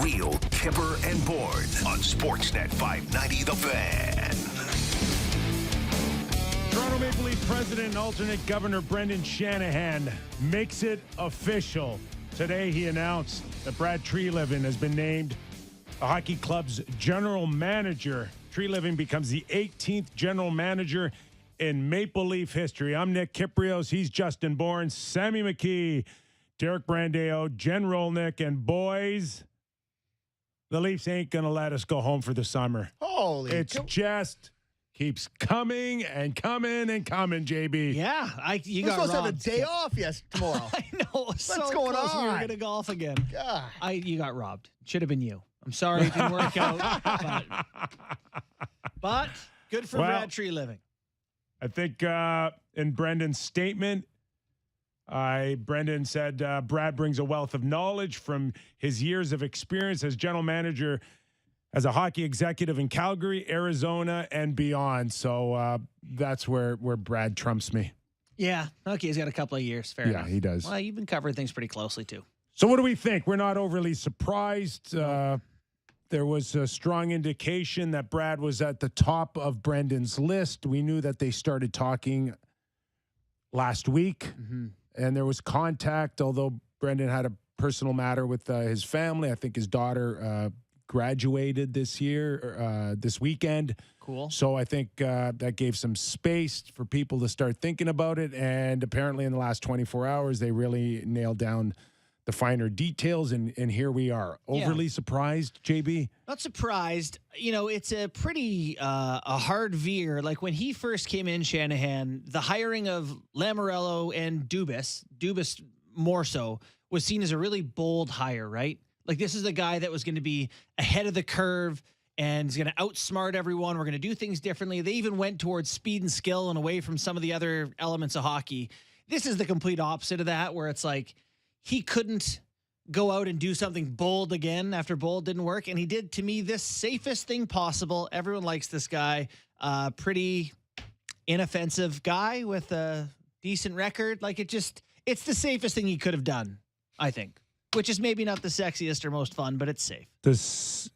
Real Kyper and Bourne on Sportsnet 590 The Fan. Toronto Maple Leaf President and alternate Governor Brendan Shanahan makes it official. Today he announced that Brad Treliving has been named the hockey club's general manager. Treliving becomes the 18th general manager in Maple Leaf history. I'm Nick Kypreos. He's Justin Bourne, Sammy McKee, Derek Brandeo, Jen Rolnick, and boys, the Leafs ain't going to let us go home for the summer. It's just keeps coming and coming and coming, JB. Yeah, you got supposed robbed. to have a day off tomorrow. I know. What's so going close on? We were going to golf again. God. You got robbed. Should have been you. I'm sorry it didn't work out. But good for Brad Treliving. I think in Brendan's statement, Brendan said Brad brings a wealth of knowledge from his years of experience as general manager, as a hockey executive in Calgary, Arizona, and beyond. So that's where Brad trumps me. Yeah. Okay, he's got a couple of years. Fair enough. Yeah, he does. Well, you've been covering things pretty closely, too. So what do we think? We're not overly surprised. There was a strong indication that Brad was at the top of Brendan's list. We knew that they started talking last week, and there was contact, although Brendan had a personal matter with his family. I think his daughter graduated this weekend. Cool. So I think that gave some space for people to start thinking about it, and apparently in the last 24 hours, they really nailed down the finer details, and here we are. Overly surprised, JB? Not surprised. You know, it's a pretty a hard veer. Like when he first came in, Shanahan, the hiring of Lamoriello and Dubas more so, was seen as a really bold hire, right? Like this is the guy that was going to be ahead of the curve and is going to outsmart everyone. We're going to do things differently. They even went towards speed and skill and away from some of the other elements of hockey. This is the complete opposite of that, where it's like, he couldn't go out and do something bold again after bold didn't work. And he did, to me, this safest thing possible. Everyone likes this guy. Pretty inoffensive guy with a decent record. Like it's the safest thing he could have done, I think. Which is maybe not the sexiest or most fun, but it's safe. Does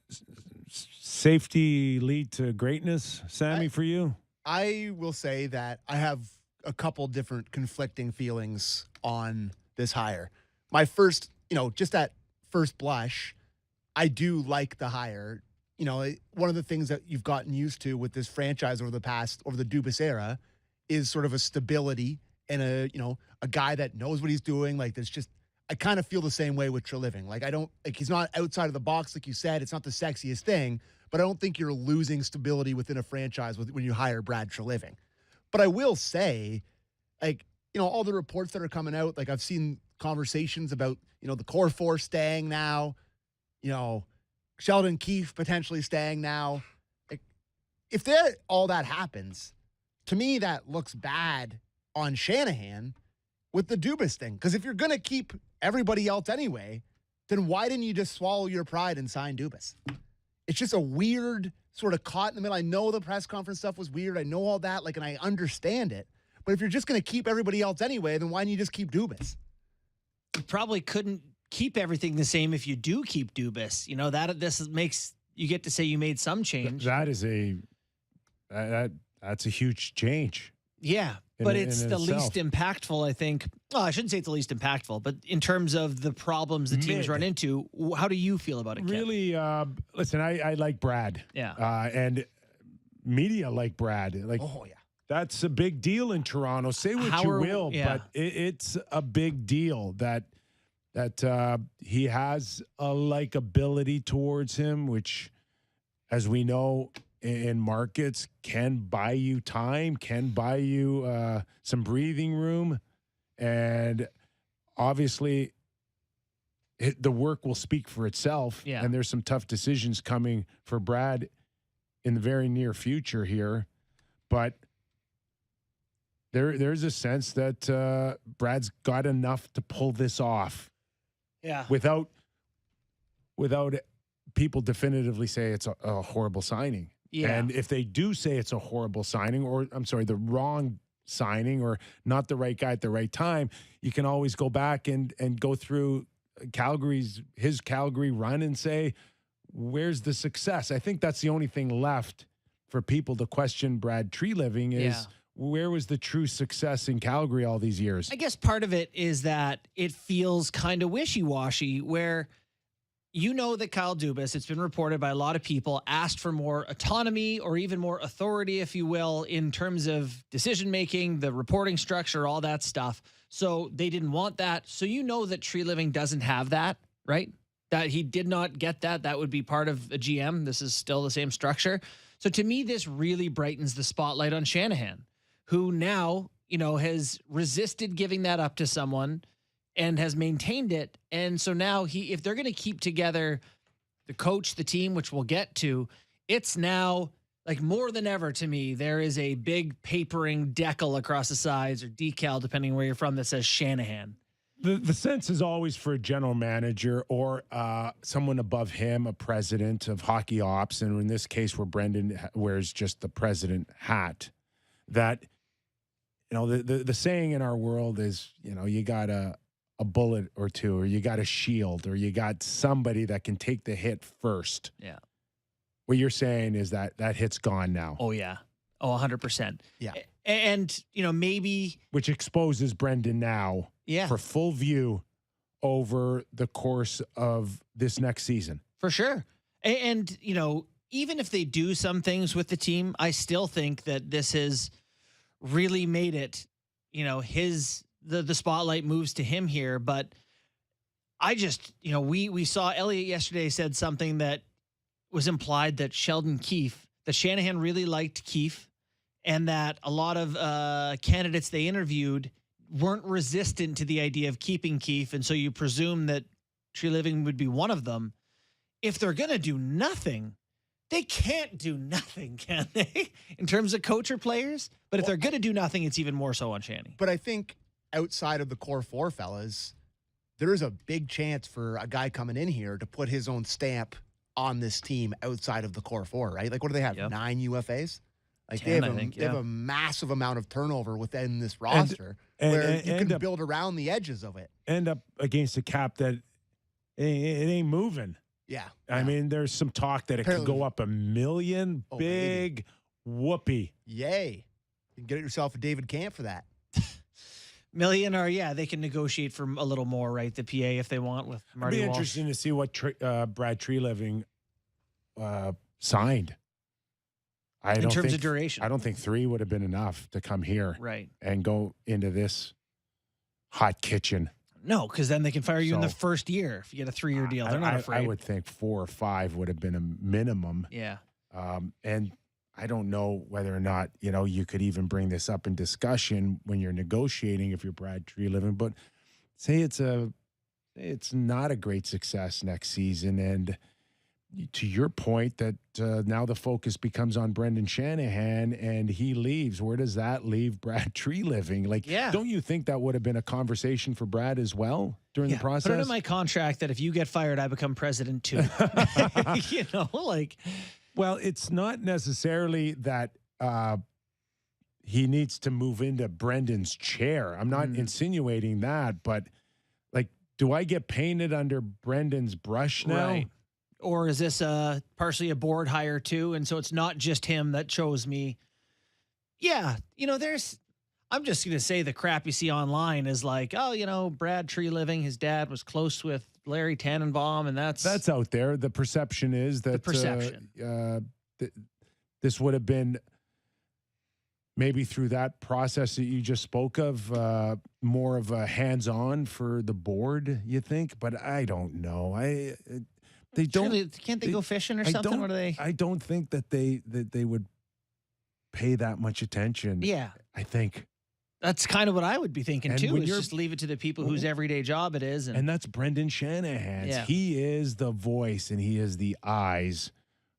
safety lead to greatness, Sammy, for you? I will say that I have a couple different conflicting feelings on this hire. My first, just at first blush, I do like the hire. One of the things that you've gotten used to with this franchise over the Dubas era is sort of a stability and a guy that knows what he's doing. Like I kind of feel the same way with Treliving. He's not outside of the box, like you said. It's not the sexiest thing, but I don't think you're losing stability within a franchise when you hire Brad Treliving. But I will say, all the reports that are coming out, I've seen conversations about, the core four staying now, Sheldon Keefe potentially staying now. If all that happens, to me, that looks bad on Shanahan with the Dubas thing. Because if you're going to keep everybody else anyway, then why didn't you just swallow your pride and sign Dubas? It's just a weird sort of caught in the middle. I know the press conference stuff was weird. I know all that, and I understand it. But if you're just going to keep everybody else anyway, then why don't you just keep Dubas? You probably couldn't keep everything the same if you do keep Dubas. This makes you get to say you made some change. That's a huge change. Yeah, but it's the least impactful, I think. Well, I shouldn't say it's the least impactful, but in terms of the problems the teams run into, how do you feel about it, Kip? Really, listen, I like Brad. Yeah. And media like Brad. Oh, yeah. That's a big deal in Toronto. Say what you will, but it's a big deal that he has a likability towards him, which, as we know, in markets can buy you time, can buy you some breathing room. And obviously, the work will speak for itself. Yeah. And there's some tough decisions coming for Brad in the very near future here. But there's a sense that Brad's got enough to pull this off. Yeah. Without people definitively say it's a horrible signing. Yeah. And if they do say it's a horrible signing, or the wrong signing, or not the right guy at the right time, you can always go back and go through his Calgary run and say, where's the success? I think that's the only thing left for people to question Brad Treliving is where was the true success in Calgary all these years? I guess part of it is that it feels kind of wishy-washy where that Kyle Dubas, it's been reported by a lot of people, asked for more autonomy or even more authority, if you will, in terms of decision-making, the reporting structure, all that stuff. So they didn't want that. So that Treliving doesn't have that, right? That he did not get that. That would be part of a GM. This is still the same structure. So to me, this really brightens the spotlight on Shanahan, who now, has resisted giving that up to someone and has maintained it. And so now if they're going to keep together the coach, the team, which we'll get to, it's now like more than ever to me, there is a big papering decal across the sides or decal, depending where you're from, that says Shanahan. The sense is always for a general manager or someone above him, a president of hockey ops, and in this case where Brendan wears just the president hat, that, the saying in our world is, you got a bullet or two, or you got a shield, or you got somebody that can take the hit first. Yeah. What you're saying is that hit's gone now. Oh, yeah. Oh, 100%. Yeah. And, maybe. Which exposes Brendan now for full view over the course of this next season. For sure. And, even if they do some things with the team, I still think that this has really made it, the spotlight moves to him here. But I just, we saw Elliott yesterday said something that was implied that that Shanahan really liked Keefe, and that a lot of candidates they interviewed weren't resistant to the idea of keeping Keefe. And so you presume that Treliving would be one of them. If they're going to do nothing, they can't do nothing, can they? In terms of coach or players. But if they're going to do nothing, it's even more so on Shanny. But I think outside of the core four fellas, there is a big chance for a guy coming in here to put his own stamp on this team outside of the core four, right? Like, what do they have? 9 UFAs? Like 10, they have a massive amount of turnover within this roster where you can build around the edges of it. End up against a cap that it ain't moving. Yeah. I mean, there's some talk that it could go up $1 million. Big whoopee. Yay. You can get yourself a David Camp for that. Million, or they can negotiate for a little more, right? The PA if they want with Marty It'd be Walsh. interesting to see what Brad Treliving signed. In terms of duration. I don't think 3 would have been enough to come here and go into this hot kitchen. No, because then they can fire you in the first year if you get a 3-year deal. They're not afraid. I would think 4 or 5 would have been a minimum. Yeah. And I don't know whether or not, you could even bring this up in discussion when you're negotiating if you're Brad Treliving, but say it's not a great success next season. And to your point that now the focus becomes on Brendan Shanahan and he leaves, where does that leave Brad Treliving? Like, don't you think that would have been a conversation for Brad as well during the process? Put it in my contract that if you get fired, I become president too. Well, it's not necessarily that he needs to move into Brendan's chair. I'm not insinuating that, but like, do I get painted under Brendan's brush now? Right. Or is this partially a board hire too? And so it's not just him that chose me. Yeah. I'm just going to say the crap you see online is like, Brad Treliving, his dad was close with Larry Tannenbaum, and that's out there. The perception is that this would have been maybe through that process that you just spoke of, more of a hands-on for the board, you think? But I don't know. They don't. Surely, can't they go fishing or something? What are they? I don't think that they would pay that much attention. Yeah, I think that's kind of what I would be thinking too. Is just leave it to the people whose everyday job it is, and that's Brendan Shanahan's. Yeah. He is the voice and he is the eyes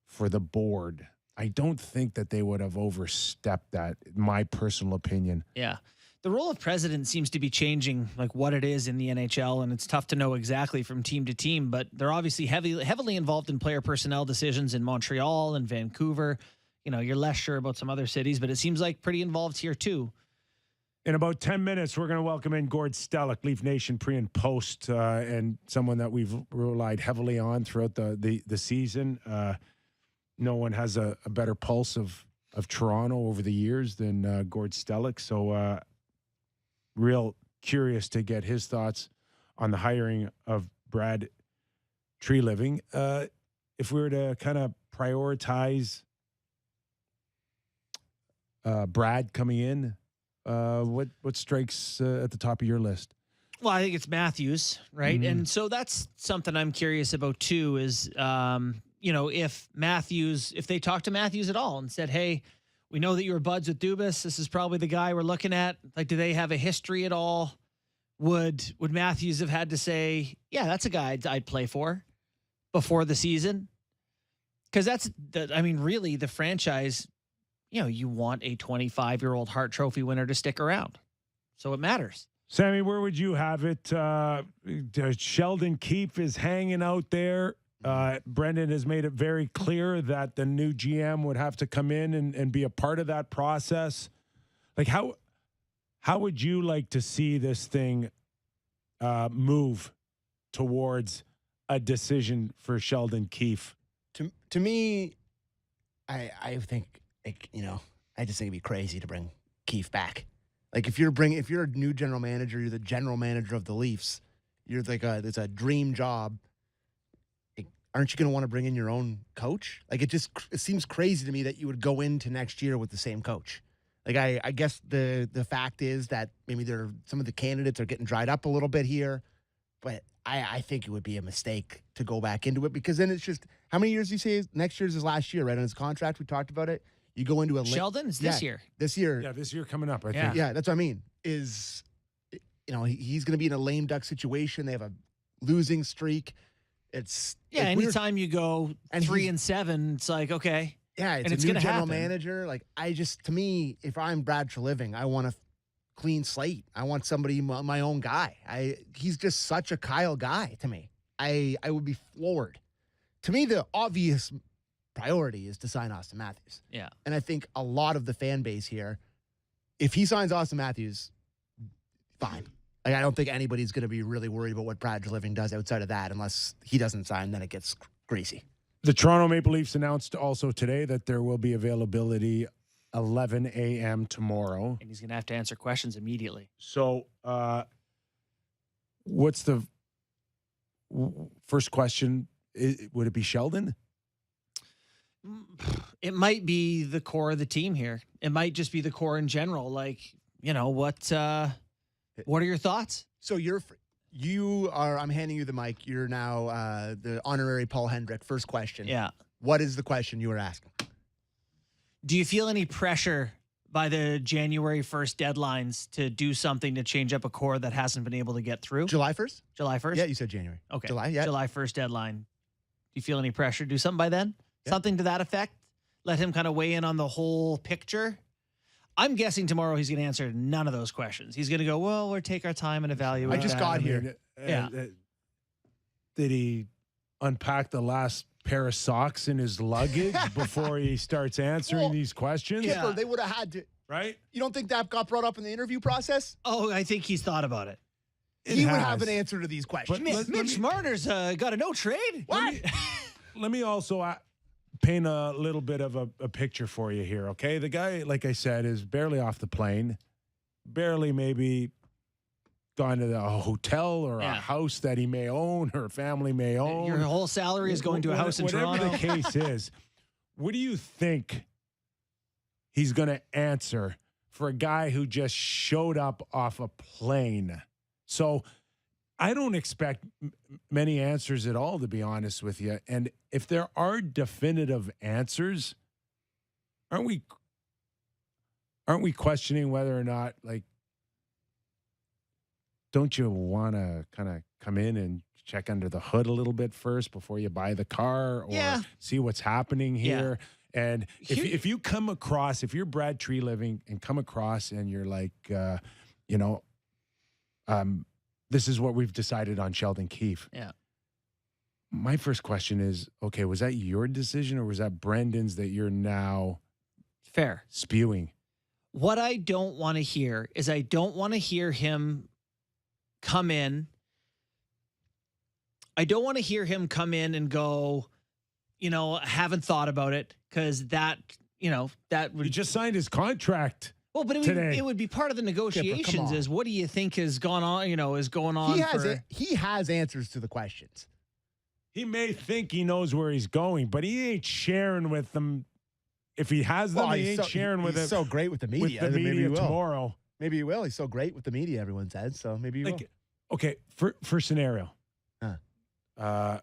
for the board. I don't think that they would have overstepped that. My personal opinion. Yeah. The role of president seems to be changing, like what it is in the NHL, and it's tough to know exactly from team to team, but they're obviously heavily involved in player personnel decisions in Montreal and Vancouver. You're less sure about some other cities, but it seems like pretty involved here too. In about 10 minutes, we're going to welcome in Gord Stellick, Leaf Nation pre and post, and someone that we've relied heavily on throughout the season. No one has a better pulse of Toronto over the years than Gord Stellick. So real curious to get his thoughts on the hiring of Brad Treliving. If we were to kind of prioritize Brad coming in, what strikes at the top of your list? Well, I think it's Matthews, right? Mhm. And so that's something I'm curious about too is, if they talk to Matthews at all and said, hey, we know that you were buds with Dubas. This is probably the guy we're looking at. Like, do they have a history at all? Would Matthews have had to say, yeah, that's a guy I'd play for before the season? Because really the franchise, you want a 25-year-old Hart Trophy winner to stick around. So it matters. Sammy, where would you have it? Sheldon Keefe is hanging out there. Brendan has made it very clear that the new GM would have to come in and be a part of that process. Like, how would you like to see this thing move towards a decision for Sheldon Keefe? To me, I think, I just think it'd be crazy to bring Keefe back. Like, if you're a new general manager, you're the general manager of the Leafs. You're like it's a dream job. Aren't you going to want to bring in your own coach? Like, it seems crazy to me that you would go into next year with the same coach. Like, I guess the fact is that maybe some of the candidates are getting dried up a little bit here, but I think it would be a mistake to go back into it, because then it's just, how many years do you say next year's his last year, right? On his contract, we talked about it. You go into Sheldon is this year. This year. Yeah, this year coming up, I Yeah. think. Yeah, that's what I mean. He's going to be in a lame duck situation. They have a losing streak. It's anytime you go And 3-7, it's like, okay. Yeah, And it's it's a new gonna general happen. manager. Like, to me, if I'm Brad Treliving, I want a clean slate. I want somebody, my own guy. He's just such a Kyle guy to me. I would be floored. To me, the obvious priority is to sign Austin Matthews. Yeah. And I think a lot of the fan base here, if he signs Austin Matthews, fine. Like, I don't think anybody's going to be really worried about what Brad Treliving does outside of that, unless he doesn't sign, then it gets greasy. The Toronto Maple Leafs announced also today that there will be availability 11 a.m. tomorrow. And he's going to have to answer questions immediately. So what's the first question? Would it be Sheldon? It might be the core of the team here. It might just be the core in general. Like, what are your thoughts? So I'm handing you the mic. You're now the honorary Paul Hendrick. First question. Yeah. What is the question you were asking? Do you feel any pressure by the January 1st deadlines to do something to change up a core that hasn't been able to get through? July 1st? July 1st? Yeah, you said January. Okay. July, yeah. July 1st deadline. Do you feel any pressure to do something by then? Yeah. Something to that effect? Let him kind of weigh in on the whole picture? I'm guessing tomorrow he's going to answer none of those questions. He's going to go, well, we'll take our time and evaluate. I just that. got here. Yeah. Did he unpack the last pair of socks in his luggage before he starts answering these questions? Yeah. Kipper, they would have had to. Right? You don't think that got brought up in the interview process? Oh, I think he's thought about it. He would have an answer to these questions. But Mitch Marner's got a no trade. What? Let me also paint a little bit of a picture for you here, okay? The guy, like I said, is barely off the plane, barely maybe gone to a hotel or a house that he may own or a family may own. Your whole salary is going to a house in Whatever Toronto. the case is, what do you think he's going to answer for a guy who just showed up off a plane? So I don't expect many answers at all, to be honest with you. And if there are definitive answers, aren't we questioning whether or not, like, don't you want to kind of come in and check under the hood a little bit first before you buy the car or see what's happening here? Yeah. And if you come across, if you're Brad Treliving and come across and you're like, this is what we've decided on Sheldon Keefe. Yeah. My first question is, okay, was that your decision or was that Brendan's that you're now fair spewing? What I don't want to hear is I don't want to hear him come in. I don't want to hear him come in and go, haven't thought about it, because that would. He just signed his contract. Well, but it would be part of the negotiations. Is what do you think has gone on? Is going on. He has answers to the questions. He may think he knows where he's going, but he ain't sharing with them. If he has them, he ain't sharing with them. He's so great with the media. With the media tomorrow. Maybe he will. He's so great with the media, everyone says. So maybe he will. Okay, for scenario. We're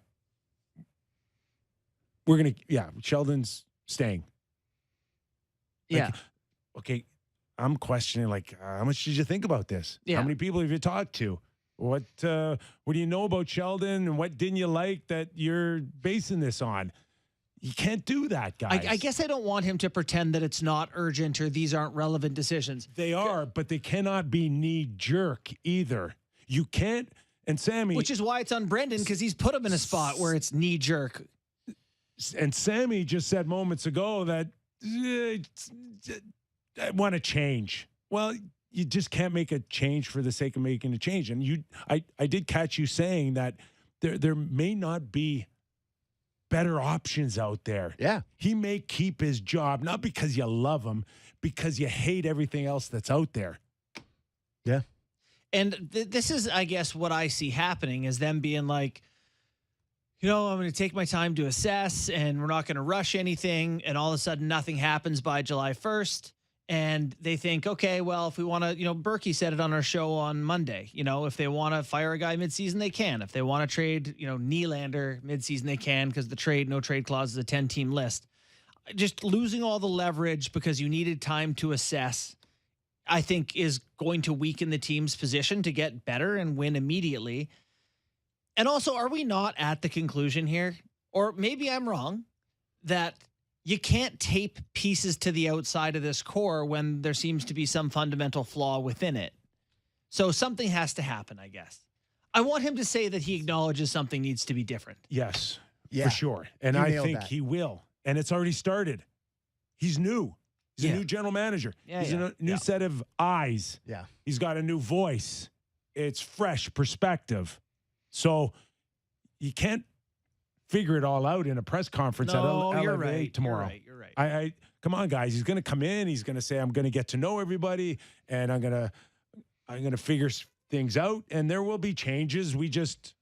going to, Sheldon's staying. Okay, I'm questioning, how much did you think about this? Yeah. How many people have you talked to? What do you know about Sheldon, and what didn't you like that you're basing this on? You can't do that, guys. I guess I don't want him to pretend that it's not urgent or these aren't relevant decisions. They are, but they cannot be knee-jerk either. You can't, and Sammy... Which is why it's on Brendan, because he's put him in a spot where it's knee-jerk. And Sammy just said moments ago that I want to change. Well, you just can't make a change for the sake of making a change. And I did catch you saying that there may not be better options out there. Yeah. He may keep his job, not because you love him, because you hate everything else that's out there. Yeah. And this is, I guess, what I see happening is them being like, I'm going to take my time to assess, and we're not going to rush anything. And all of a sudden, nothing happens by July 1st. And they think, okay, well, if we want to, Berkey said it on our show on Monday, if they want to fire a guy midseason, they can. If they want to trade, Nylander midseason, they can, because the no trade clause is a 10-team list. Just losing all the leverage because you needed time to assess, I think, is going to weaken the team's position to get better and win immediately. And also, are we not at the conclusion here, or maybe I'm wrong, that you can't tape pieces to the outside of this core when there seems to be some fundamental flaw within it? So something has to happen, I guess. I want him to say that he acknowledges something needs to be different. Yes, yeah, for sure. And I think he will. And it's already started. He's new. He's a new general manager. He's a new set of eyes. Yeah. He's got a new voice. It's fresh perspective. So you can't figure it all out in a press conference at LA tomorrow. You're right. I come on, guys. He's going to come in. He's going to say, "I'm going to get to know everybody, and I'm going to figure things out." And there will be changes. We just,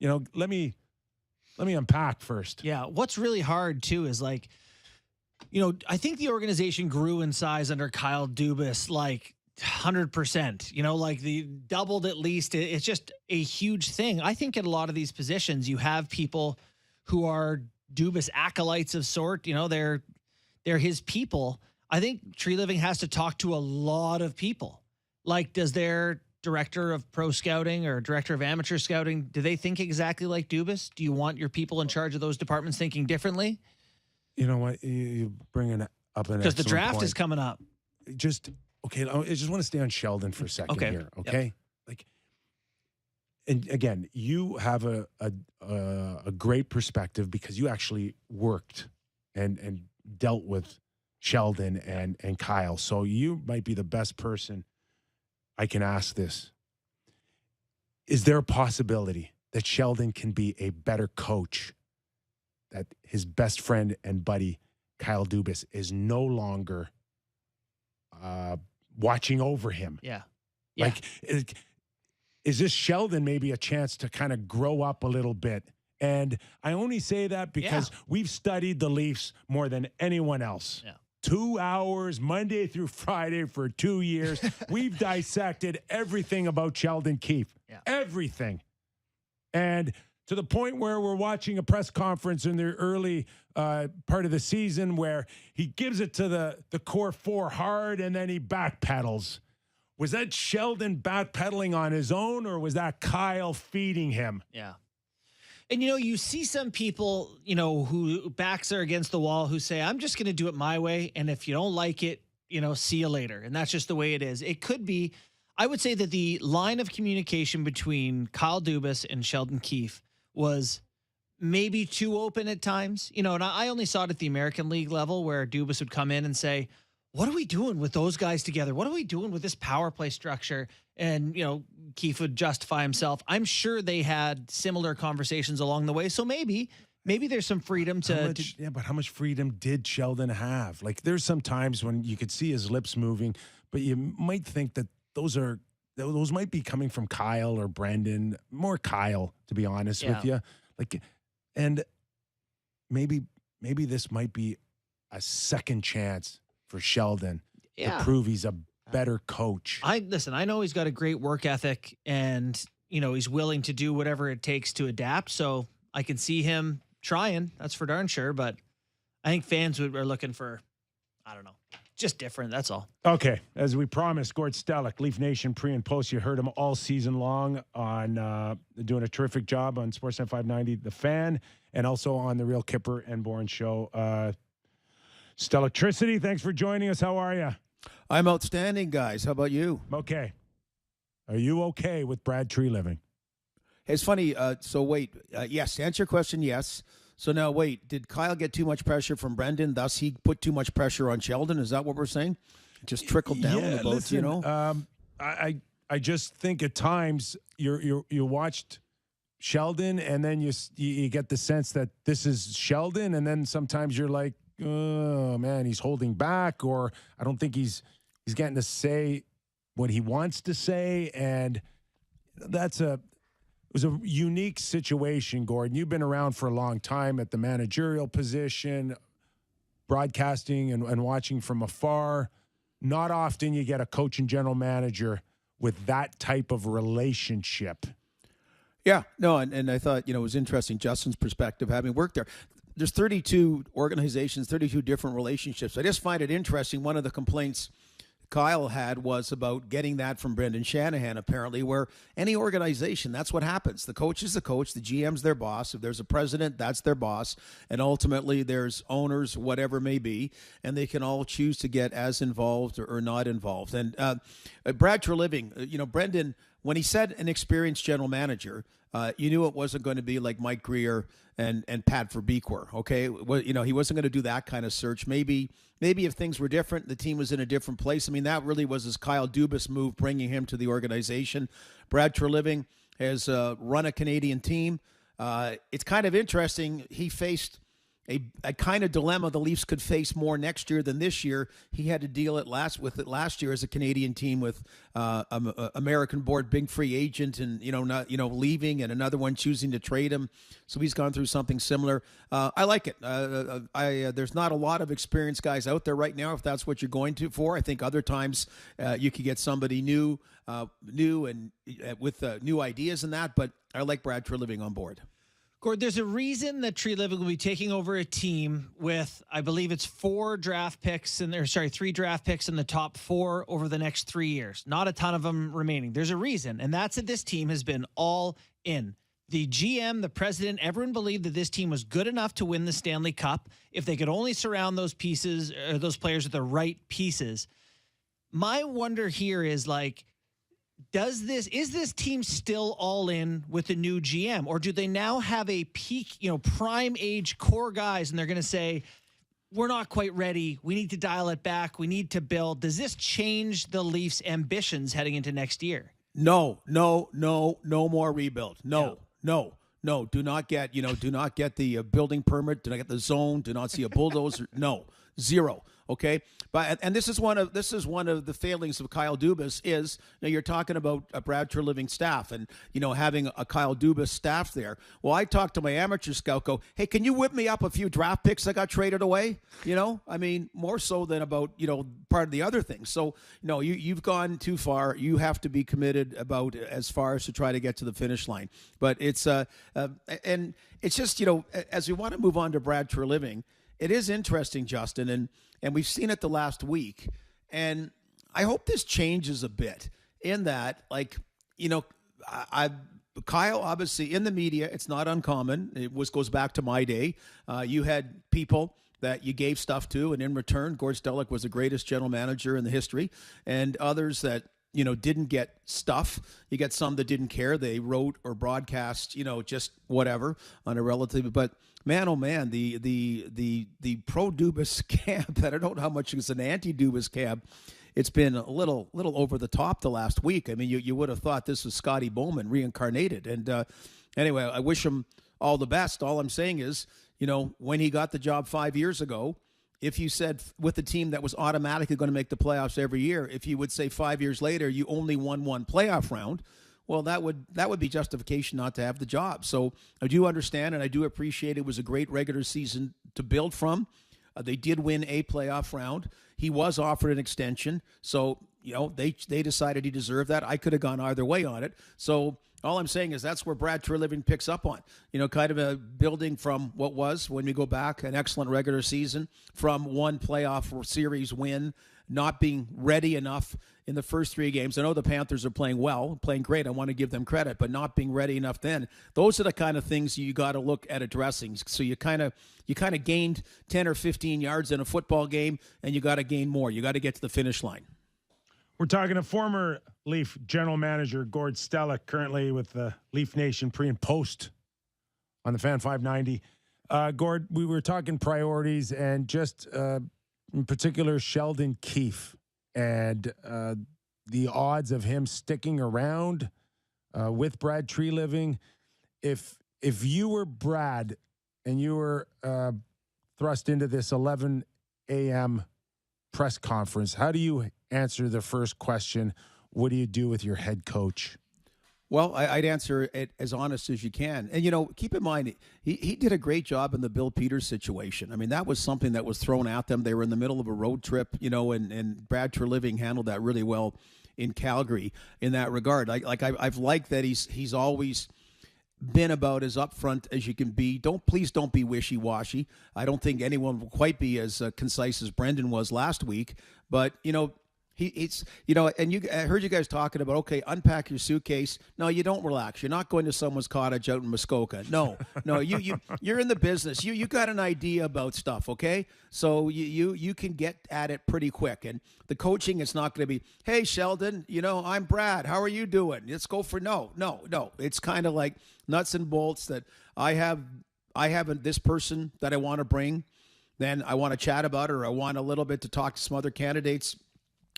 let me unpack first. Yeah. What's really hard too is I think the organization grew in size under Kyle Dubas 100%, the doubled at least. It's just a huge thing. I think at a lot of these positions, you have people who are Dubas acolytes of sort. They're his people. I think Treliving has to talk to a lot of people. Does their director of pro scouting or director of amateur scouting, do they think exactly like Dubas? Do you want your people in charge of those departments thinking differently? You know what? You bring up an because the draft point. Is coming up. Okay, I just want to stay on Sheldon for a second here, okay? Yep. And again, you have a great perspective because you actually worked and dealt with Sheldon and Kyle. So you might be the best person I can ask this. Is there a possibility that Sheldon can be a better coach, that his best friend and buddy, Kyle Dubas, is no longer watching over him? Yeah. Is this Sheldon maybe a chance to kind of grow up a little bit? And I only say that because we've studied the Leafs more than anyone else. Yeah. 2 hours, Monday through Friday for 2 years. We've dissected everything about Sheldon Keefe. Yeah. Everything. And to the point where we're watching a press conference in the early part of the season where he gives it to the core four hard and then he backpedals. Was that Sheldon backpedaling on his own, or was that Kyle feeding him? Yeah. And, you see some people, who backs are against the wall who say, I'm just going to do it my way. And if you don't like it, see you later. And that's just the way it is. It could be, I would say that the line of communication between Kyle Dubas and Sheldon Keefe was maybe too open at times, and I only saw it at the American League level where Dubas would come in and say, what are we doing with those guys together? What are we doing with this power play structure? And, Keefe would justify himself. I'm sure they had similar conversations along the way. So maybe there's some freedom to. Yeah, but how much freedom did Sheldon have? Like, there's some times when you could see his lips moving, but you might think that those might be coming from Kyle or Brendan, more Kyle, to be honest with you. Like, and maybe this might be a second chance for Sheldon to prove he's a better coach. I know he's got a great work ethic, and he's willing to do whatever it takes to adapt. So I can see him trying. That's for darn sure. But I think fans are looking for, I don't know, just different. That's all. Okay, as we promised, Gord Stellick, Leaf Nation pre and post. You heard him all season long on doing a terrific job on Sportsnet 590, The Fan, and also on the Real Kyper and Bourne show. Stellictricity, thanks for joining us. How are you? I'm outstanding, guys. How about you? Okay. Are you okay with Brad Treliving? It's funny. So wait, yes, to answer your question, yes. So now wait, did Kyle get too much pressure from Brendan? Thus he put too much pressure on Sheldon? Is that what we're saying? It just trickled down the boat, listen, I just think at times you watched Sheldon, and then you get the sense that this is Sheldon, and then sometimes you're like, oh man, he's holding back, or I don't think he's getting to say what he wants to say, and it was a unique situation, Gordon. You've been around for a long time at the managerial position, broadcasting and watching from afar. Not often you get a coach and general manager with that type of relationship. Yeah, no, and I thought, it was interesting, Justin's perspective, having worked there. There's 32 organizations, 32 different relationships. I just find it interesting. One of the complaints Kyle had was about getting that from Brendan Shanahan, apparently, where any organization, that's what happens. The coach is the coach, the GM's their boss. If there's a president, that's their boss. And ultimately, there's owners, whatever it may be, and they can all choose to get as involved or not involved. And Brad Treliving, Brendan, when he said an experienced general manager, you knew it wasn't going to be like Mike Greer and Pat Verbeek, okay? Well, he wasn't going to do that kind of search. Maybe if things were different, the team was in a different place. I mean, that really was his Kyle Dubas move, bringing him to the organization. Brad Treliving has run a Canadian team. It's kind of interesting. He faced a kind of dilemma the Leafs could face more next year than this year. He had to deal with it last year as a Canadian team with American board big free agent and leaving and another one choosing to trade him. So he's gone through something similar. I like it. There's not a lot of experienced guys out there right now. If that's what you're going to for, I think other times you could get somebody new and with new ideas and that. But I like Brad Treliving on board. Gord, there's a reason that Treliving will be taking over a team with, I believe it's 3 draft picks in the top 4 over the next 3 years. Not a ton of them remaining. There's a reason, and that's that this team has been all in. The GM, the president, everyone believed that this team was good enough to win the Stanley Cup if they could only surround those pieces, or those players with the right pieces. My wonder here is is this team still all in with the new GM, or do they now have a peak, prime age core guys, and they're going to say, we're not quite ready. We need to dial it back. We need to build. Does this change the Leafs' ambitions heading into next year? No more rebuild. No. Do not get the building permit. Do not get the zone. Do not see a bulldozer. No, zero. Okay, but this is one of the failings of Kyle Dubas is you're talking about a Brad Treliving staff and having a Kyle Dubas staff there. Well, I talked to my amateur scout. Go, hey, can you whip me up a few draft picks that got traded away? I mean, more so than about part of the other things. So no, you've gone too far. You have to be committed about as far as to try to get to the finish line. But it's and it's just as we want to move on to Brad Treliving, it is interesting, Justin, and we've seen it the last week. And I hope this changes a bit in that, Kyle, obviously, in the media, it's not uncommon. It goes back to my day. You had people that you gave stuff to, and in return, Gord Stellick was the greatest general manager in the history, and others that didn't get stuff. You get some that didn't care. They wrote or broadcast, just whatever on a relative. But man, oh man, the pro Dubas camp, that I don't know how much is an anti-Dubas camp. It's been a little over the top the last week. I mean, you would have thought this was Scotty Bowman reincarnated. And anyway, I wish him all the best. All I'm saying is, when he got the job 5 years ago, if you said with a team that was automatically going to make the playoffs every year, if you would say 5 years later you only won one playoff round, well, that would be justification not to have the job. So I do understand and I do appreciate it was a great regular season to build from. They did win a playoff round. He was offered an extension, so they decided he deserved that. I could have gone either way on it. So all I'm saying is that's where Brad Treliving picks up on, kind of a building from what was, when we go back, an excellent regular season, from one playoff series win, not being ready enough in the first 3 games. I know the Panthers are playing well, playing great. I want to give them credit, but not being ready enough then. Those are the kind of things you got to look at addressing. So you kind of gained 10 or 15 yards in a football game, and you got to gain more. You got to get to the finish line. We're talking to former Leaf general manager Gord Stellick, currently with the Leaf Nation pre and post on the Fan 590. Gord, we were talking priorities and just in particular Sheldon Keefe and the odds of him sticking around with Brad Treliving. If you were Brad and you were thrust into this 11 a.m. press conference, how do you answer the first question? What do you do with your head coach? Well, I'd answer it as honest as you can. And, keep in mind, he did a great job in the Bill Peters situation. I mean, that was something that was thrown at them. They were in the middle of a road trip, and Brad Treliving handled that really well in Calgary in that regard. I've liked that he's always been about as upfront as you can be. Please don't be wishy-washy. I don't think anyone will quite be as concise as Brendan was last week. But, It's I heard you guys talking about, okay, unpack your suitcase. No, you don't relax. You're not going to someone's cottage out in Muskoka. No, you're in the business. You got an idea about stuff, okay? So you can get at it pretty quick. And the coaching, it's not going to be, hey, Sheldon, I'm Brad. How are you doing? Let's go for no. It's kind of like nuts and bolts that I have this person that I want to bring. Then I want to chat about it, or I want a little bit to talk to some other candidates.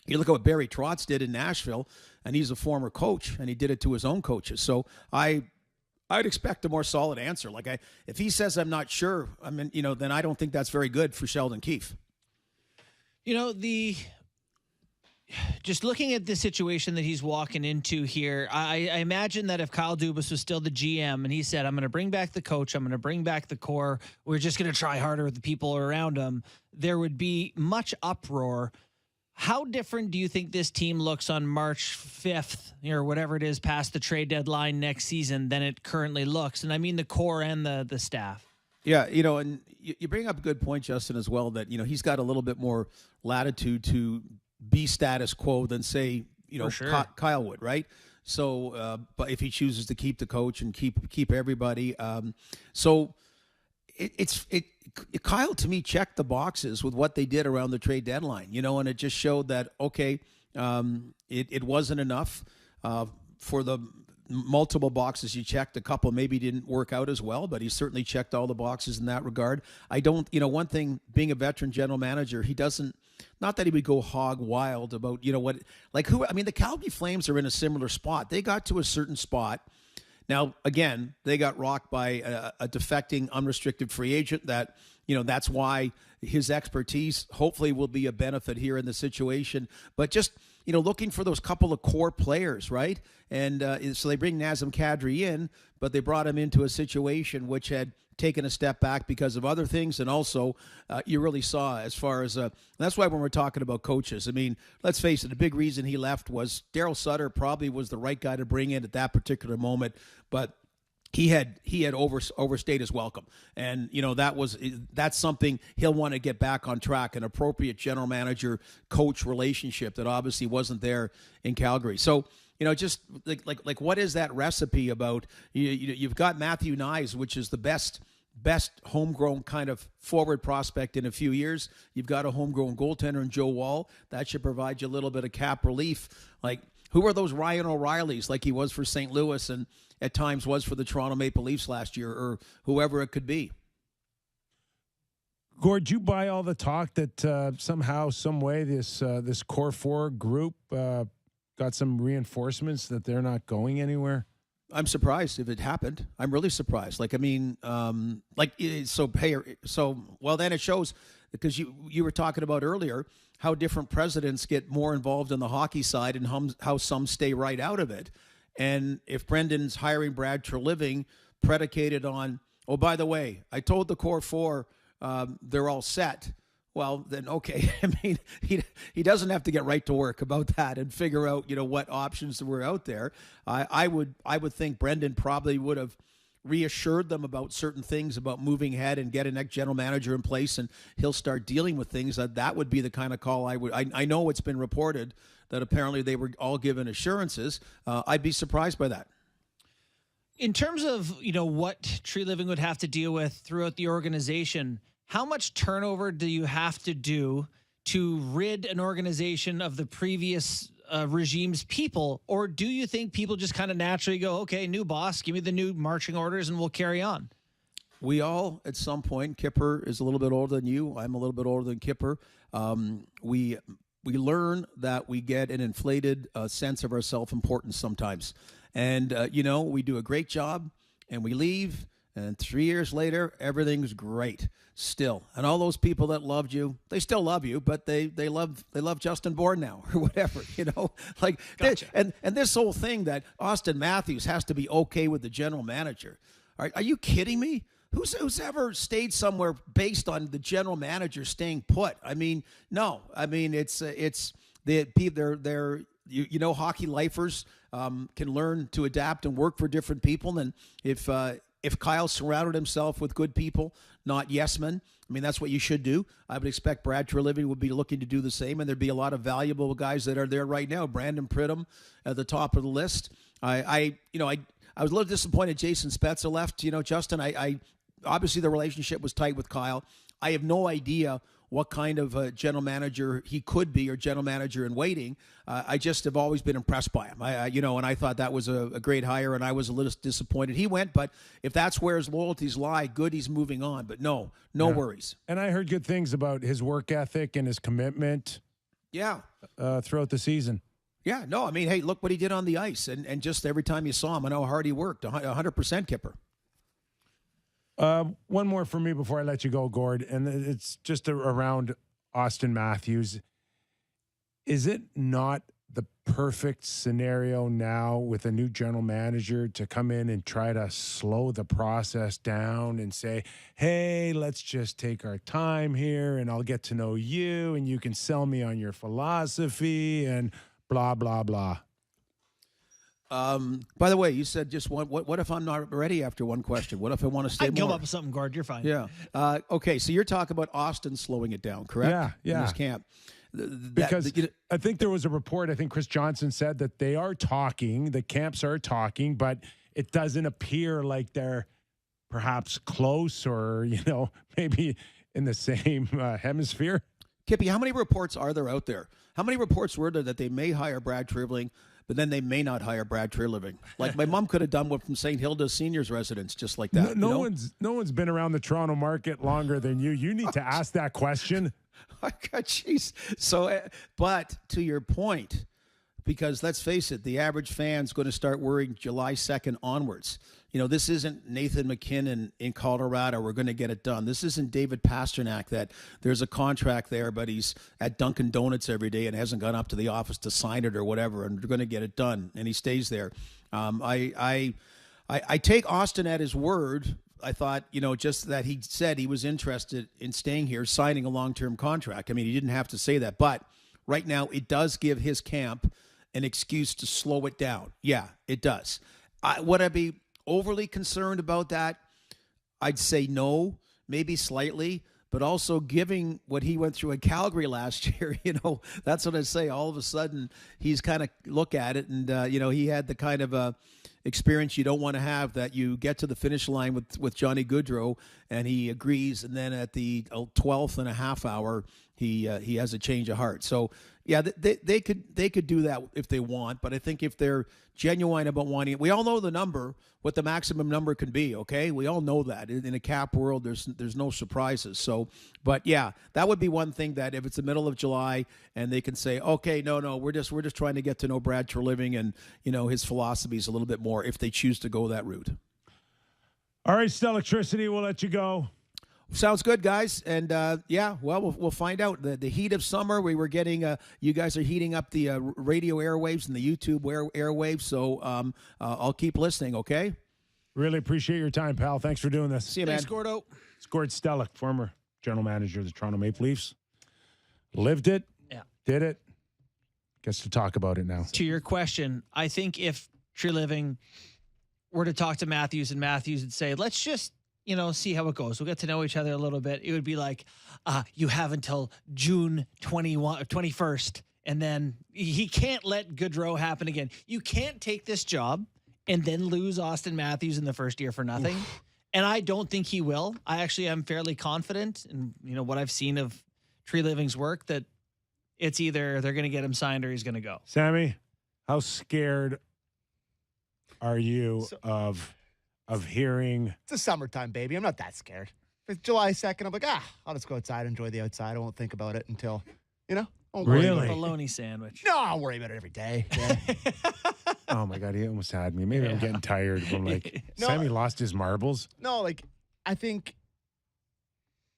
You look at what Barry Trotz did in Nashville, and he's a former coach, and he did it to his own coaches. So I'd expect a more solid answer. If he says I'm not sure, then I don't think that's very good for Sheldon Keefe. Just looking at the situation that he's walking into here, I imagine that if Kyle Dubas was still the GM and he said, I'm going to bring back the coach, I'm going to bring back the core, we're just going to try harder with the people around him, there would be much uproar. How different do you think this team looks on March 5th or whatever it is past the trade deadline next season than it currently looks? And I mean the core and the staff. Yeah, and you bring up a good point, Justin, as well, that, he's got a little bit more latitude to be status quo than, say, sure, Kyle would, right? So, but if he chooses to keep the coach and keep everybody. Kyle, to me, checked the boxes with what they did around the trade deadline, and it just showed that, okay, it wasn't enough for the multiple boxes you checked. A couple maybe didn't work out as well, but he certainly checked all the boxes in that regard. One thing, being a veteran general manager, he doesn't, not that he would go hog wild about, the Calgary Flames are in a similar spot. They got to a certain spot. Now, again, they got rocked by a defecting unrestricted free agent that, that's why his expertise hopefully will be a benefit here in the situation. But just, looking for those couple of core players, right? And so they bring Nazem Kadri in, but they brought him into a situation which had taken a step back because of other things. And also, you really saw as far as that's why when we're talking about coaches, I mean, let's face it, the big reason he left was Daryl Sutter probably was the right guy to bring in at that particular moment, but he had overstayed his welcome. And, that's something he'll want to get back on track, an appropriate general manager coach relationship that obviously wasn't there in Calgary. So, just like what is that recipe about? You've got Matthew Nyes, which is the best homegrown kind of forward prospect in a few years. You've got a homegrown goaltender in Joe Wall. That should provide you a little bit of cap relief. Who are those Ryan O'Reillys like he was for St. Louis and at times was for the Toronto Maple Leafs last year, or whoever it could be? Gord, you buy all the talk that somehow, some way, this Core 4 group got some reinforcements that they're not going anywhere? I'm surprised if it happened. I'm really surprised. Like, I mean, then it shows, because you were talking about earlier how different presidents get more involved in the hockey side and how some stay right out of it. And if Brendan's hiring Brad Treliving predicated on, oh, by the way, I told the Core 4 they're all set. Well, then, okay. I mean, he doesn't have to get right to work about that and figure out, what options were out there. I would think Brendan probably would have reassured them about certain things about moving ahead and get a next general manager in place, and he'll start dealing with things. That would be the kind of call I would. I know it's been reported that apparently they were all given assurances. I'd be surprised by that. In terms of, what Treliving would have to deal with throughout the organization, how much turnover do you have to do to rid an organization of the previous regime's people? Or do you think people just kind of naturally go, okay, new boss, give me the new marching orders and we'll carry on? We all, at some point, Kyper is a little bit older than you. I'm a little bit older than Kyper. We learn that we get an inflated sense of our self-importance sometimes. And, we do a great job and we leave. And 3 years later, everything's great still. And all those people that loved you, they still love you, but they love Justin Bourne now or whatever, Like, gotcha. and this whole thing that Austin Matthews has to be okay with the general manager. Are you kidding me? Who's ever stayed somewhere based on the general manager staying put? I mean, no. I mean, it's hockey lifers can learn to adapt and work for different people. And if Kyle surrounded himself with good people, not yes men, I mean, that's what you should do. I would expect Brad Treliving would be looking to do the same, and there'd be a lot of valuable guys that are there right now. Brandon Pridham at the top of the list. I was a little disappointed Jason Spezza left. Justin, I obviously the relationship was tight with Kyle. I have no idea what kind of a general manager he could be, or general manager in waiting. I just have always been impressed by him. And I thought that was a great hire, and I was a little disappointed he went. But if that's where his loyalties lie, good, he's moving on. But no worries. And I heard good things about his work ethic and his commitment. Yeah, throughout the season. Yeah, no, I mean, hey, look what he did on the ice, and just every time you saw him, I know how hard he worked. 100% Kyper. One more for me before I let you go, Gord, and it's just around Austin Matthews. Is it not the perfect scenario now with a new general manager to come in and try to slow the process down and say, hey, let's just take our time here and I'll get to know you and you can sell me on your philosophy and blah, blah, blah? By the way, you said just one. What if I'm not ready after one question? What if I want to stay I can more? come up with something, Gord. You're fine. Yeah. Okay, so you're talking about Austin slowing it down, correct? Yeah. In his camp. Because I think there was a report, I think Chris Johnson said that they are talking, the camps are talking, but it doesn't appear like they're perhaps close or, maybe in the same hemisphere. Kippy, how many reports are there out there? How many reports were there that they may hire Brad Treliving, but then they may not hire Brad Treliving? Like my mom could have done one from St. Hilda's Seniors Residence just like that. No one's been around the Toronto market longer than you. You need to ask that question. Jeez. So, but to your point, because let's face it, the average fan's going to start worrying July 2nd onwards. This isn't Nathan McKinnon in Colorado. We're going to get it done. This isn't David Pasternak that there's a contract there, but he's at Dunkin' Donuts every day and hasn't gone up to the office to sign it or whatever, and we're going to get it done, and he stays there. I take Austin at his word. I thought, just that he said he was interested in staying here, signing a long-term contract. I mean, he didn't have to say that, but right now it does give his camp an excuse to slow it down. Yeah, it does. Would I be overly concerned about that? I'd say no, maybe slightly, but also giving what he went through in Calgary last year, that's what I say. All of a sudden, he's kind of look at it, and he had the kind of experience you don't want to have, that you get to the finish line with Johnny Gaudreau, and he agrees, and then at the 12th and a half hour, he has a change of heart. So Yeah, they could do that if they want, but I think if they're genuine about wanting it, we all know the number, what the maximum number can be. Okay, we all know that in a cap world, there's no surprises. So, but yeah, that would be one thing that if it's the middle of July and they can say, okay, no, we're just trying to get to know Brad Treliving and his philosophies a little bit more if they choose to go that route. All right, Stellectricity, we'll let you go. Sounds good, guys. And we'll find out. The heat of summer, we were getting. You guys are heating up the radio airwaves and the YouTube airwaves. So I'll keep listening. Okay. Really appreciate your time, pal. Thanks for doing this. See you, man. Thanks, Gordo. It's Gord Stellick, former general manager of the Toronto Maple Leafs. Lived it. Yeah. Did it. Gets to talk about it now. To your question, I think if Treliving were to talk to Matthews and Matthews would say, let's just see how it goes. We'll get to know each other a little bit. It would be like, you have until June 21st. And then he can't let Goodrow happen again. You can't take this job and then lose Austin Matthews in the first year for nothing. Oof. And I don't think he will. I actually am fairly confident in, what I've seen of Treliving's work that it's either they're going to get him signed or he's going to go. Sammy, how scared are you of hearing? It's a summertime, baby. I'm not that scared. If it's July 2nd, I'm like, I'll just go outside, enjoy the outside. I won't think about it until, won't worry Really? A bologna sandwich. No, I'll worry about it every day. Yeah. Oh, my God. He almost had me. Maybe I'm getting tired from Sammy lost his marbles. No, I think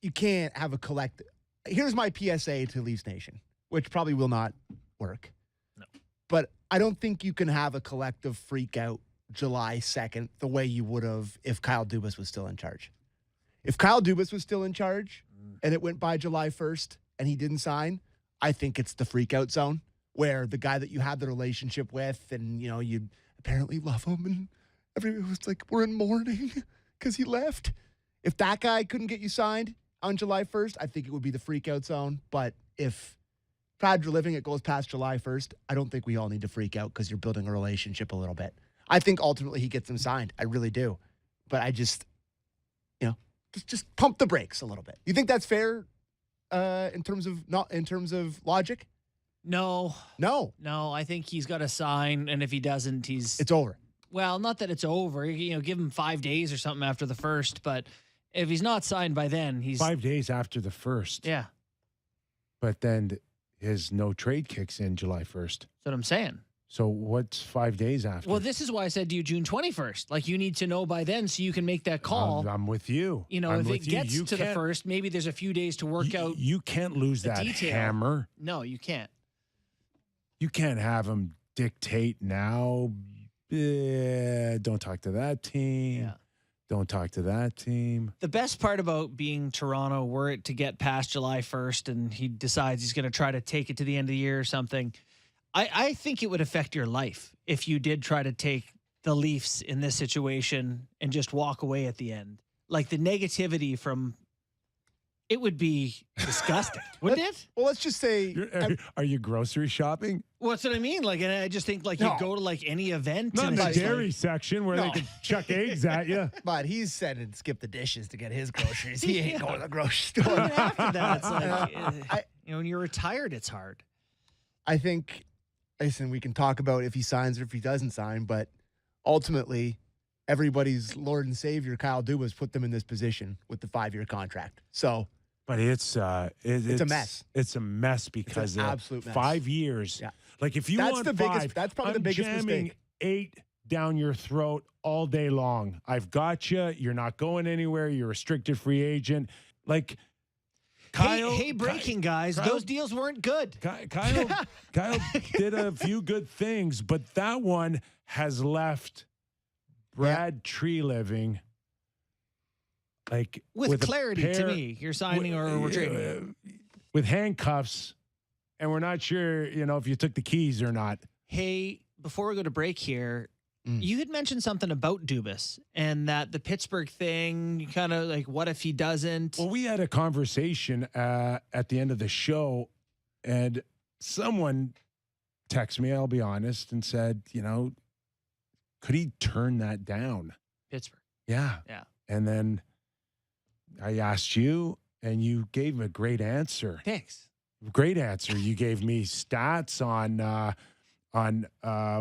you can't have a collective. Here's my PSA to Leafs Nation, which probably will not work. No. But I don't think you can have a collective freak out July 2nd the way you would have if Kyle Dubas was still in charge. If Kyle Dubas was still in charge and it went by July 1st and he didn't sign, I think it's the freak out zone where the guy that you had the relationship with and, you apparently love him and everybody was like, we're in mourning because he left. If that guy couldn't get you signed on July 1st, I think it would be the freak out zone. But if Brad Treliving, it goes past July 1st, I don't think we all need to freak out because you're building a relationship a little bit. I think ultimately he gets him signed. I really do. But I just pump the brakes a little bit. You think that's fair in terms of logic? No. I think he's got to sign, and if he doesn't, it's over. Well, not that it's over. Give him 5 days or something after the first. But if he's not signed by then, he's 5 days after the first. Yeah. But then his no trade kicks in July 1st. That's what I'm saying. So what's 5 days after? Well, this is why I said to you June 21st. Like, you need to know by then so you can make that call. I'm with you. If it gets to the first, maybe there's a few days to work out. You can't lose that detail. hammer. No, you can't. You can't have him dictate now. Don't talk to that team. Yeah. Don't talk to that team. The best part about being Toronto, were it to get past July 1st and he decides he's going to try to take it to the end of the year or something, I think it would affect your life if you did try to take the Leafs in this situation and just walk away at the end. Like, the negativity from it would be disgusting, wouldn't it? Well, let's just say, are you grocery shopping? Well, that's what I mean. Like, and I just think you go to any event. Not in the dairy like, section where they could chuck eggs at you. But he's said and skip the dishes to get his groceries. He ain't going to the grocery store. Even after that, it's like, when you're retired, it's hard. I think, listen, we can talk about if he signs or if he doesn't sign, but ultimately, everybody's Lord and Savior, Kyle Dubas, put them in this position with the 5-year contract. So, but it's a mess. It's a mess because it's an absolute mess. 5 years. Yeah. Like, if you want that's probably the biggest jamming mistake. 8 down your throat all day long. I've got you. You're not going anywhere. You're a restricted free agent. Like, Kyle, hey, breaking guys, those deals weren't good. Kyle did a few good things, but that one has left Brad Treliving with clarity to me. You're signing or we're trading with handcuffs, and we're not sure, if you took the keys or not. Hey, before we go to break here, you had mentioned something about Dubas and that the Pittsburgh thing, you kind of what if he doesn't? Well, we had a conversation at the end of the show, and someone texted me, I'll be honest, and said, could he turn that down? Pittsburgh. Yeah. Yeah. And then I asked you, and you gave a great answer. Thanks. Great answer. You gave me stats on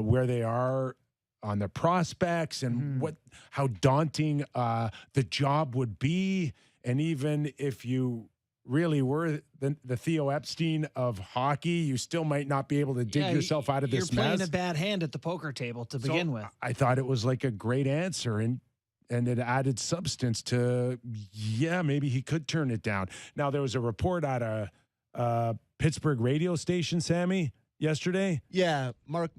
where they are on the prospects and how daunting the job would be, and even if you really were the Theo Epstein of hockey, you still might not be able to dig yourself out of this You're playing mess. a bad hand at the poker table to begin with. I thought it was like a great answer, and it added substance to, maybe he could turn it down. Now, there was a report at a Pittsburgh radio station, Sammy, yesterday. Yeah, Mark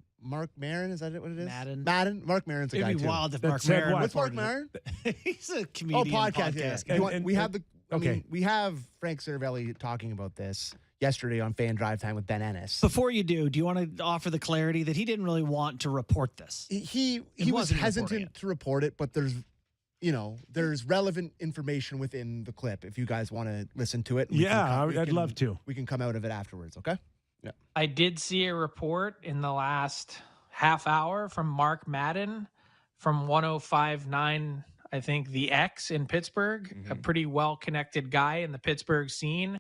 Maron, is that what it is? Madden. Mark Maron's a guy It'd be too. wild if That Mark said Maron. what? What's Mark reported Maron? it. He's a Oh, comedian. podcast. Yeah. And- we have okay. we have Frank Cervelli talking about this yesterday on Fan Drive Time with Ben Ennis. Before you do you want to offer the clarity that he didn't really want to report this? He He was wasn't reporting hesitant it. to report it, but there's relevant information within the clip if you guys want to listen to it. I'd love to. We can come out of it afterwards, okay? Yeah. I did see a report in the last half hour from Mark Madden from 105.9, I think, The X in Pittsburgh, a pretty well-connected guy in the Pittsburgh scene,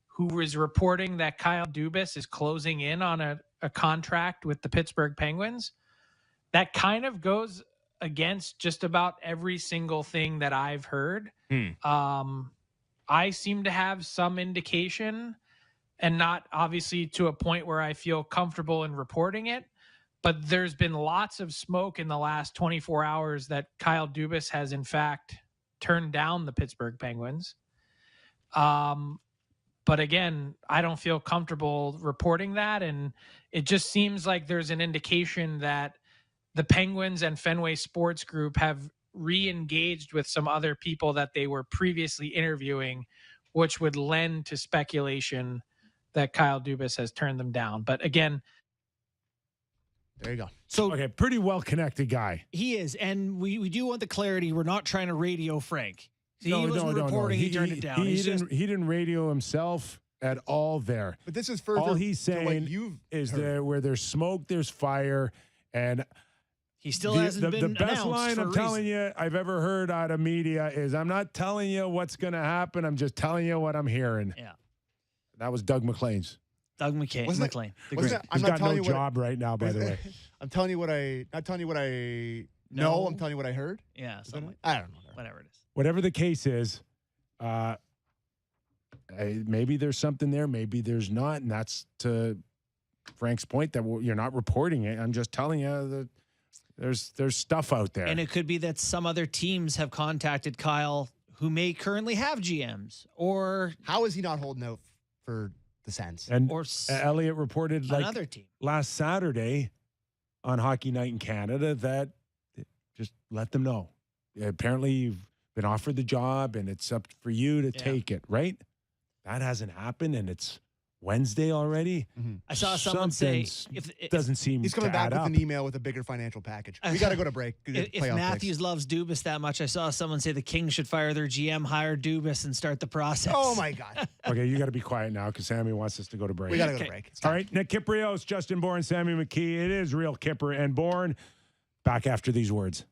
who was reporting that Kyle Dubas is closing in on a contract with the Pittsburgh Penguins. That kind of goes against just about every single thing that I've heard. I seem to have some indication, and not obviously to a point where I feel comfortable in reporting it, but there's been lots of smoke in the last 24 hours that Kyle Dubas has in fact turned down the Pittsburgh Penguins. But again, I don't feel comfortable reporting that. And it just seems like there's an indication that the Penguins and Fenway Sports Group have re-engaged with some other people that they were previously interviewing, which would lend to speculation that Kyle Dubas has turned them down. But again, There you go. So Okay, pretty well-connected guy. he is, and we do want the clarity. We're not trying to radio Frank. He wasn't No. reporting. He turned it down. He He's just, didn't radio himself at all there. But this is further All he's to what saying you've is heard. that where there's smoke, there's fire, and he still hasn't been the best announced line for a I'm reason. telling you I've ever heard out of media is, I'm not telling you what's going to happen. I'm just telling you what I'm hearing. Yeah. That was Doug McLean's. Doug McCain. Wasn't it- McLean. The wasn't great. it- I'm He's not got telling no you what- job right now, by the way. I'm telling you what I not telling you what I No. know. I'm telling you what I heard. Yeah, Is that something it? like I don't know. whatever it is. Whatever the case is, maybe there's something there, maybe there's not, and that's to Frank's point that you're not reporting it. I'm just telling you that there's stuff out there. And it could be that some other teams have contacted Kyle who may currently have GMs or How is he not holding out for the Sens? And s- Elliot reported another team. last Saturday on Hockey Night in Canada that just let them know. Apparently, you've been offered the job, and it's up for you to take it, right? That hasn't happened, and it's Wednesday already. I saw someone say Something's- if doesn't seem He's coming to back add with up. an email with a bigger financial package. We got to go to break. if Matthews loves Dubas that much, I saw someone say the Kings should fire their GM, hire Dubas, and start the process. Oh my God. Okay, you got to be quiet now because Sammy wants us to go to break. We got to go Okay. to break. It's All time. right, Nick Kypreos, Justin Bourne, Sammy McKee. It is real Kipper and Bourne. Back after these words.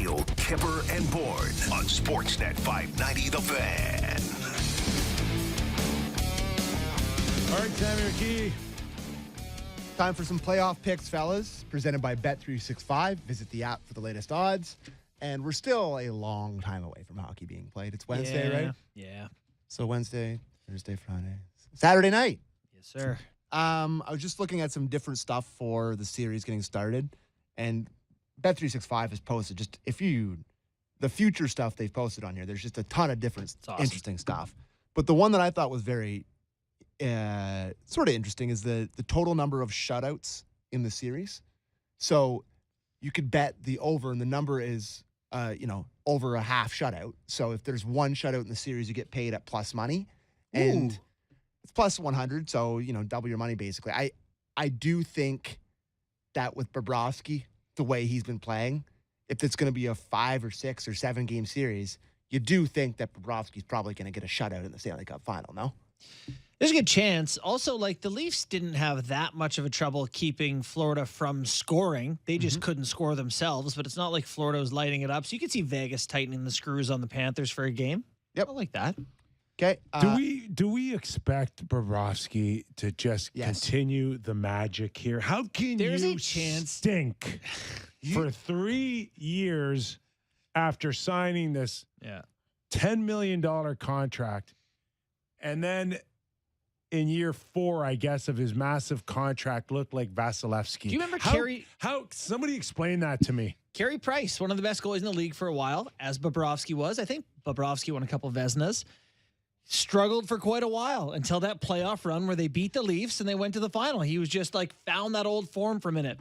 Keel, Kyper, and Bourne on Sportsnet 590 The Fan. All right, Sammy McKee. Time for some playoff picks, fellas. Presented by Bet365. Visit the app for the latest odds. And we're still a long time away from hockey being played. It's Wednesday, right? Yeah. So Wednesday, Thursday, Friday, Saturday night. Yes, sir. I was just looking at some different stuff for the series getting started, and Bet365 has posted the future stuff they've posted on here. There's just a ton of different interesting stuff. But the one that I thought was very sort of interesting is the total number of shutouts in the series. So you could bet the over, and the number is over a half shutout. So if there's one shutout in the series, you get paid at plus money, and it's plus 100. So double your money basically. I do think that with Bobrovsky, the way he's been playing, if it's going to be a 5 or 6 or 7 game series, you do think that Bobrovsky's probably going to get a shutout in the Stanley Cup final, no? There's a good chance. Also, the Leafs didn't have that much of a trouble keeping Florida from scoring. They just couldn't score themselves, but it's not like Florida was lighting it up. So you could see Vegas tightening the screws on the Panthers for a game. Yep. I like that. Okay. Do we expect Bobrovsky to just continue the magic here? How can There's you a chance. stink for 3 years after signing this $10 million contract, and then in year 4, I guess, of his massive contract, look like Vasilevsky? Do you remember how somebody explain that to me? Carey Price, one of the best goalies in the league for a while, as Bobrovsky was. I think Bobrovsky won a couple of Vezinas. Struggled for quite a while until that playoff run where they beat the Leafs and they went to the final. He was just found that old form for a minute.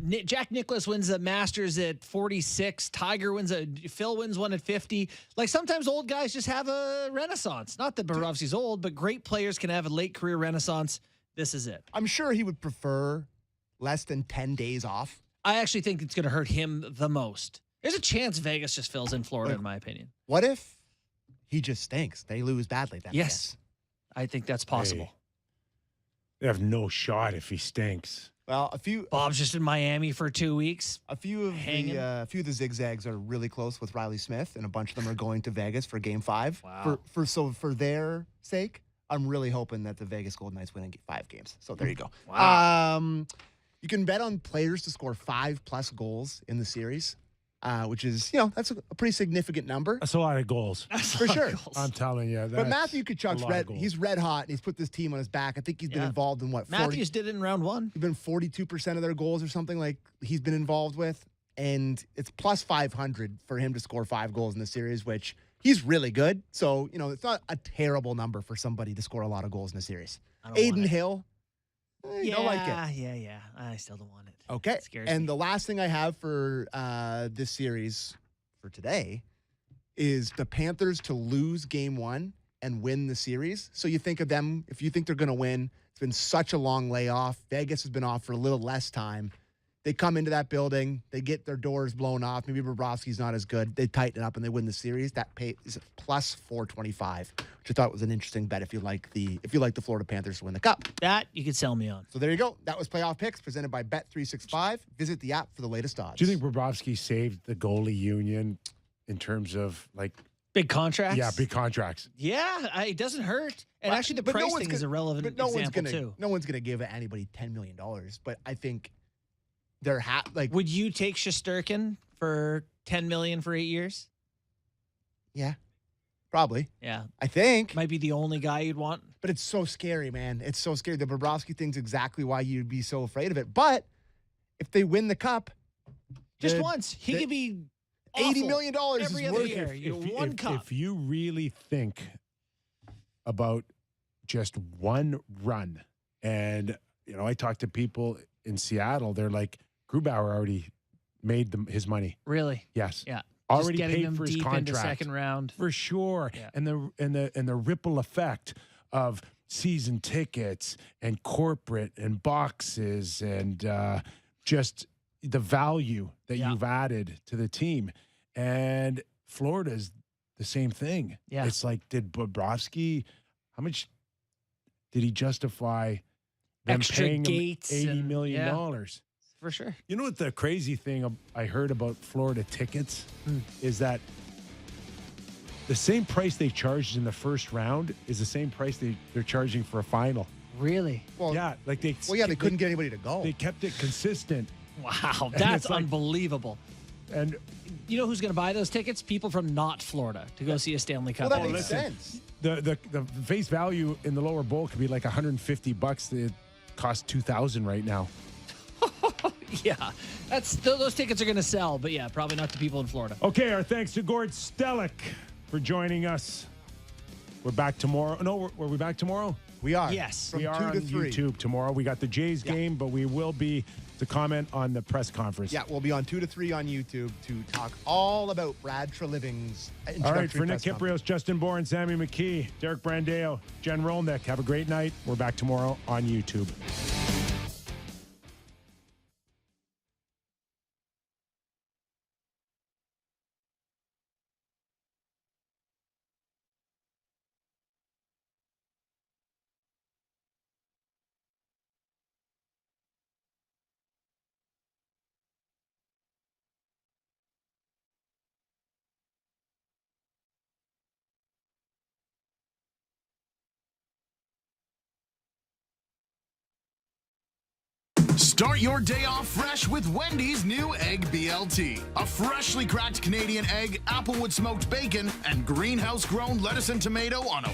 Jack Nicklaus wins the Masters at 46. Phil wins one at 50. Sometimes old guys just have a renaissance. Not that Bobrovsky's old, but great players can have a late career renaissance. This is it. I'm sure he would prefer less than 10 days off. I actually think it's going to hurt him the most. There's a chance Vegas just fills in Florida, in my opinion. What if he just stinks? They lose badly then. Yes. I think that's possible. Hey, they have no shot if he stinks. Well, Bob's just in Miami for 2 weeks. A few of the zigzags are really close with Riley Smith, and a bunch of them are going to Vegas for Game 5. Wow. For their sake, I'm really hoping that the Vegas Golden Knights win in 5 games. So there you go. Wow. You can bet on players to score 5+ goals in the series, which is that's a pretty significant number. That's a lot of goals. For sure. I'm telling you. But Matthew Tkachuk's he's red hot, and he's put this team on his back. I think he's been involved in Matthews did it in round 1. He's been 42% of their goals or something he's been involved with. And it's plus 500 for him to score 5 goals in the series, which he's really good. So, it's not a terrible number for somebody to score a lot of goals in a series. Aiden Hill, you don't like it. Yeah. I still don't want it. Okay. It scares and me. the last thing I have for this series for today is the Panthers to lose Game 1 and win the series. So you think of them, if you think they're going to win, it's been such a long layoff. Vegas has been off for a little less time. They come into that building, they get their doors blown off. Maybe Bobrovsky's not as good. They tighten it up and they win the series. That pay is plus 425, which I thought was an interesting bet if you like the Florida Panthers to win the Cup. That you could sell me on. So there you go. That was Playoff Picks presented by Bet365. Visit the app for the latest odds. Do you think Bobrovsky saved the goalie union in terms of big contracts? Yeah, big contracts. Yeah, it doesn't hurt. And actually, the price thing is a relevant example too. No one's gonna give anybody $10 million, but I think they're Would you take Shesterkin for $10 million for 8 years? Yeah, probably. Yeah, I think might be the only guy you'd want. But it's so scary, man. It's so scary. The Bobrovsky thing's exactly why you'd be so afraid of it. But if they win the Cup, just once, he could be $80 million every other year. One cup. If you really think about just one run, and I talked to people in Seattle, they're like, Grubauer already made his money. Really? Yes. Yeah. Already just getting paid them for his deep contract into second round for sure. Yeah. And the ripple effect of season tickets and corporate and boxes and just the value that you've added to the team. And Florida's the same thing. Yeah. It's like, did Bobrovsky, how much did he justify them extra paying him gates $80 and, million? For sure. You know what the crazy thing I heard about Florida tickets is that the same price they charged in the first round is the same price they're charging for a final. Really? Well, Yeah, like they couldn't get anybody to go. They kept it consistent. Wow, And that's it's like- unbelievable. And You know who's going to buy those tickets? People from not Florida to go see a Stanley Cup. Well, that game. makes sense. the face value in the lower bowl could be like $150. It costs $2,000 right now. Yeah, those tickets are going to sell, but yeah, probably not to people in Florida. Okay, our thanks to Gord Stellick for joining us. We're back tomorrow. No, were we back tomorrow? We are. Yes. From We are 2 on to 3. YouTube tomorrow. We got the Jays game, but we will be to comment on the press conference. Yeah, we'll be on 2 to 3 on YouTube to talk all about Brad Treliving's introductory All right, for Nick press conference. Kypreos, Justin Bourne, Sammy McKee, Derek Brandeo, Jen Rolnick, have a great night. We're back tomorrow on YouTube. Start your day off fresh with Wendy's new Egg BLT. A freshly cracked Canadian egg, applewood smoked bacon, and greenhouse grown lettuce and tomato on a